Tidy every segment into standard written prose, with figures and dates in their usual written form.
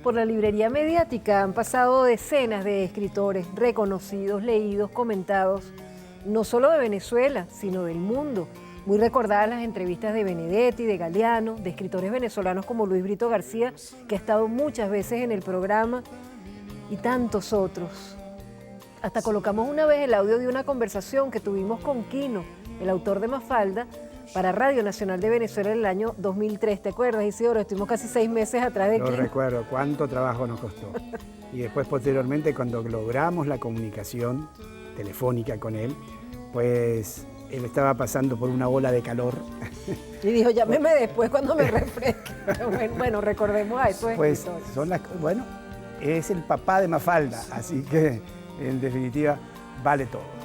Por la librería mediática han pasado decenas de escritores reconocidos, leídos, comentados, no solo de Venezuela, sino del mundo. Muy recordadas las entrevistas de Benedetti, de Galeano, de escritores venezolanos como Luis Brito García, que ha estado muchas veces en el programa, y tantos otros. Hasta colocamos una vez el audio de una conversación que tuvimos con Quino, el autor de Mafalda, para Radio Nacional de Venezuela en el año 2003. ¿Te acuerdas, Isidoro? Estuvimos casi 6 meses atrás de Quino. Lo recuerdo, cuánto trabajo nos costó. Y después, posteriormente, cuando logramos la comunicación telefónica con él, pues él estaba pasando por una ola de calor. Y dijo, llámeme después cuando me refresque. Bueno, recordemos a eso. Pues bueno, es el papá de Mafalda, así que en definitiva vale todo.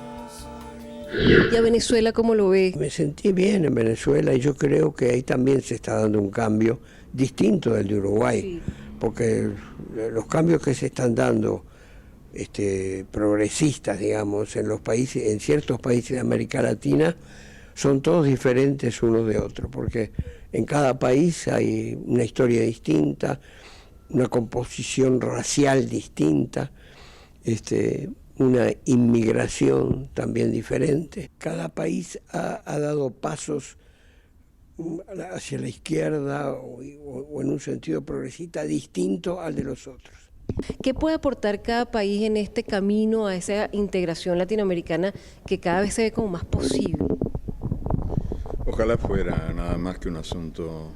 ¿Y a Venezuela cómo lo ve? Me sentí bien en Venezuela y yo creo que ahí también se está dando un cambio distinto del de Uruguay, sí. Porque los cambios que se están dando progresistas, digamos, en los países, en ciertos países de América Latina, son todos diferentes unos de otros, porque en cada país hay una historia distinta, una composición racial distinta, una inmigración también diferente. Cada país ha dado pasos hacia la izquierda o en un sentido progresista distinto al de los otros. ¿Qué puede aportar cada país en este camino a esa integración latinoamericana que cada vez se ve como más posible? Ojalá fuera nada más que un asunto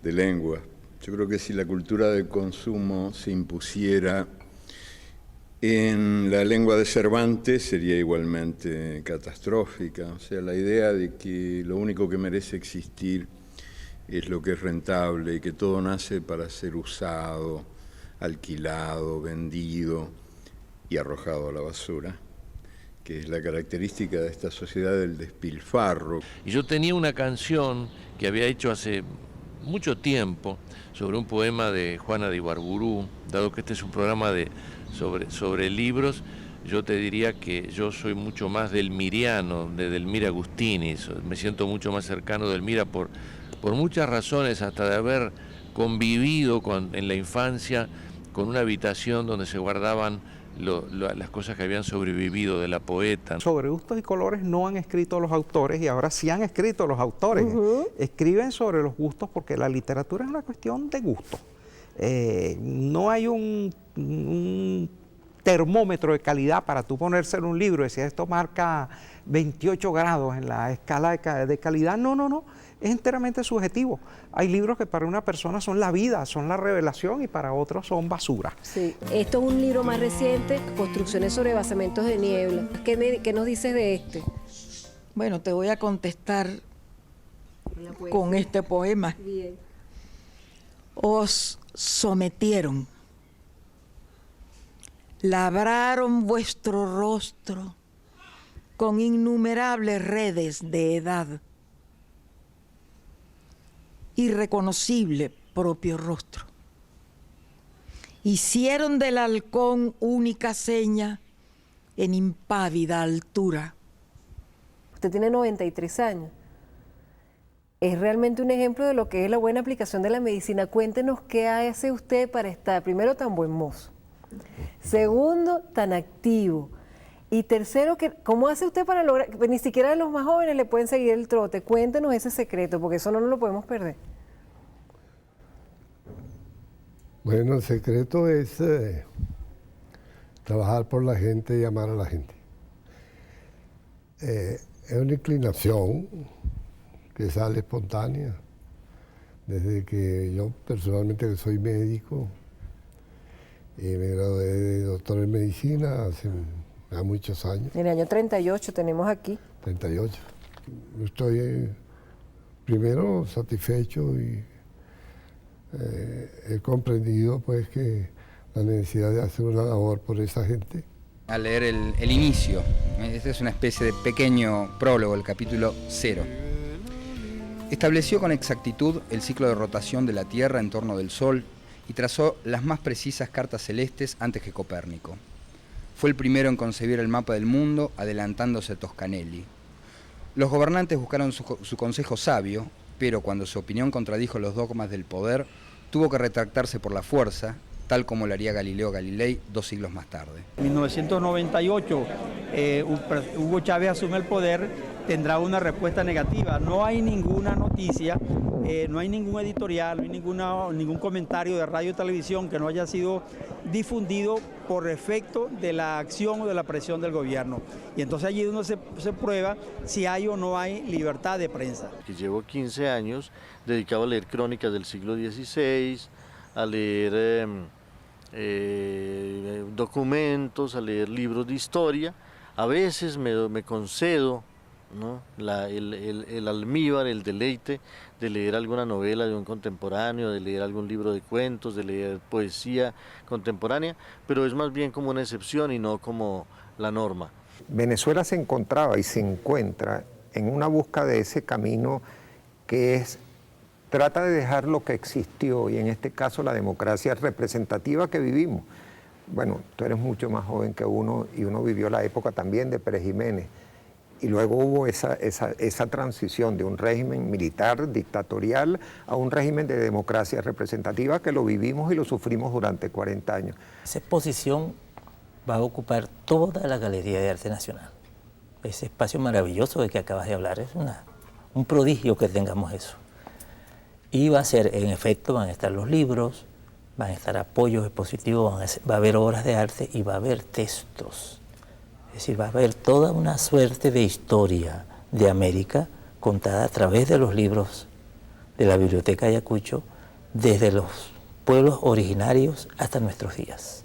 de lengua. Yo creo que si la cultura del consumo se impusiera en la lengua de Cervantes sería igualmente catastrófica. O sea, la idea de que lo único que merece existir es lo que es rentable y que todo nace para ser usado, alquilado, vendido y arrojado a la basura, que es la característica de esta sociedad del despilfarro. Y yo tenía una canción que había hecho hace mucho tiempo sobre un poema de Juana de Ibarburu. Dado que este es un programa sobre libros, yo te diría que yo soy mucho más delmiriano, de Delmira Agustini. Me siento mucho más cercano de Delmira por muchas razones, hasta de haber convivido en la infancia con una habitación donde se guardaban las cosas que habían sobrevivido de la poeta. Sobre gustos y colores no han escrito los autores, y ahora sí han escrito los autores. Escriben sobre los gustos porque la literatura es una cuestión de gusto. No hay un termómetro de calidad para tú ponerse en un libro y decir esto marca 28 grados en la escala de calidad. No. Es enteramente subjetivo. Hay libros que para una persona son la vida, son la revelación, y para otros son basura. Sí. Esto es un libro más reciente, Construcciones sobre basamentos de niebla. ¿Qué nos dices de este? Bueno, te voy a contestar con este poema. Bien. Os sometieron, labraron vuestro rostro con innumerables redes de edad, irreconocible propio rostro. Hicieron del halcón única seña en impávida altura. Usted tiene 93 años. Es realmente un ejemplo de lo que es la buena aplicación de la medicina. Cuéntenos qué hace usted para estar, primero, tan buen mozo, segundo, tan activo, y tercero, ¿cómo hace usted para lograr? Ni siquiera los más jóvenes le pueden seguir el trote. Cuéntenos ese secreto, porque eso no nos lo podemos perder. Bueno, el secreto es trabajar por la gente y amar a la gente. Es una inclinación que sale espontánea. Desde que yo personalmente soy médico, me gradué de doctor en medicina hace ya muchos años. En el año 38 tenemos aquí. 38. Estoy primero satisfecho y he comprendido pues que la necesidad de hacer una labor por esa gente. A leer el inicio, este es una especie de pequeño prólogo, el capítulo 0. Estableció con exactitud el ciclo de rotación de la Tierra en torno del Sol y trazó las más precisas cartas celestes antes que Copérnico. Fue el primero en concebir el mapa del mundo, adelantándose a Toscanelli. Los gobernantes buscaron su consejo sabio, pero cuando su opinión contradijo los dogmas del poder, tuvo que retractarse por la fuerza tal como lo haría Galileo Galilei 2 siglos más tarde. En 1998, Hugo Chávez asume el poder, tendrá una respuesta negativa. No hay ninguna noticia, no hay ningún editorial, no hay ningún comentario de radio y televisión que no haya sido difundido por efecto de la acción o de la presión del gobierno. Y entonces allí uno se prueba si hay o no hay libertad de prensa. Llevo 15 años dedicado a leer crónicas del siglo XVI, a leer documentos, a leer libros de historia. A veces me concedo, ¿no?, el almíbar, el deleite de leer alguna novela de un contemporáneo, de leer algún libro de cuentos, de leer poesía contemporánea, pero es más bien como una excepción y no como la norma. Venezuela se encontraba y se encuentra en una búsqueda de ese camino que es, trata de dejar lo que existió, y en este caso la democracia representativa que vivimos. Bueno, tú eres mucho más joven que uno y uno vivió la época también de Pérez Jiménez. Y luego hubo esa transición de un régimen militar, dictatorial, a un régimen de democracia representativa que lo vivimos y lo sufrimos durante 40 años. Esa exposición va a ocupar toda la Galería de Arte Nacional. Ese espacio maravilloso de que acabas de hablar, es un prodigio que tengamos eso. Y va a ser, en efecto, van a estar los libros, van a estar apoyos expositivos, va a haber obras de arte y va a haber textos. Es decir, va a haber toda una suerte de historia de América contada a través de los libros de la Biblioteca Ayacucho, desde los pueblos originarios hasta nuestros días.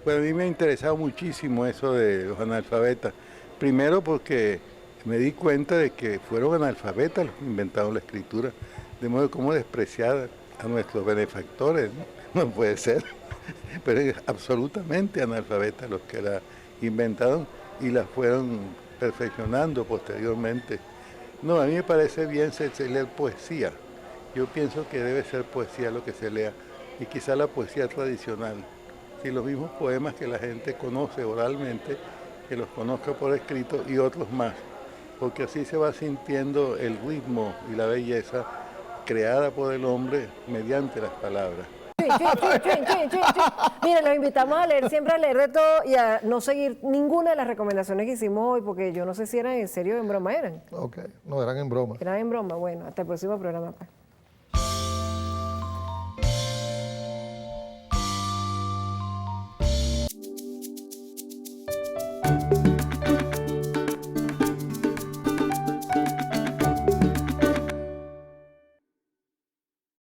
Bueno, a mí me ha interesado muchísimo eso de los analfabetas. Primero porque me di cuenta de que fueron analfabetas los que inventaron la escritura, de modo como despreciar a nuestros benefactores, ¿no? No puede ser, pero es absolutamente analfabetas los que la inventaron y la fueron perfeccionando posteriormente. No, a mí me parece bien leer poesía. Yo pienso que debe ser poesía lo que se lea, y quizá la poesía tradicional. Si los mismos poemas que la gente conoce oralmente, que los conozca por escrito y otros más, porque así se va sintiendo el ritmo y la belleza creada por el hombre mediante las palabras. Mira, los invitamos a leer, siempre a leer de todo y a no seguir ninguna de las recomendaciones que hicimos hoy, porque yo no sé si eran en serio o en broma. ¿Eran? Ok, no, eran en broma. Eran en broma. Bueno, hasta el próximo programa, pues.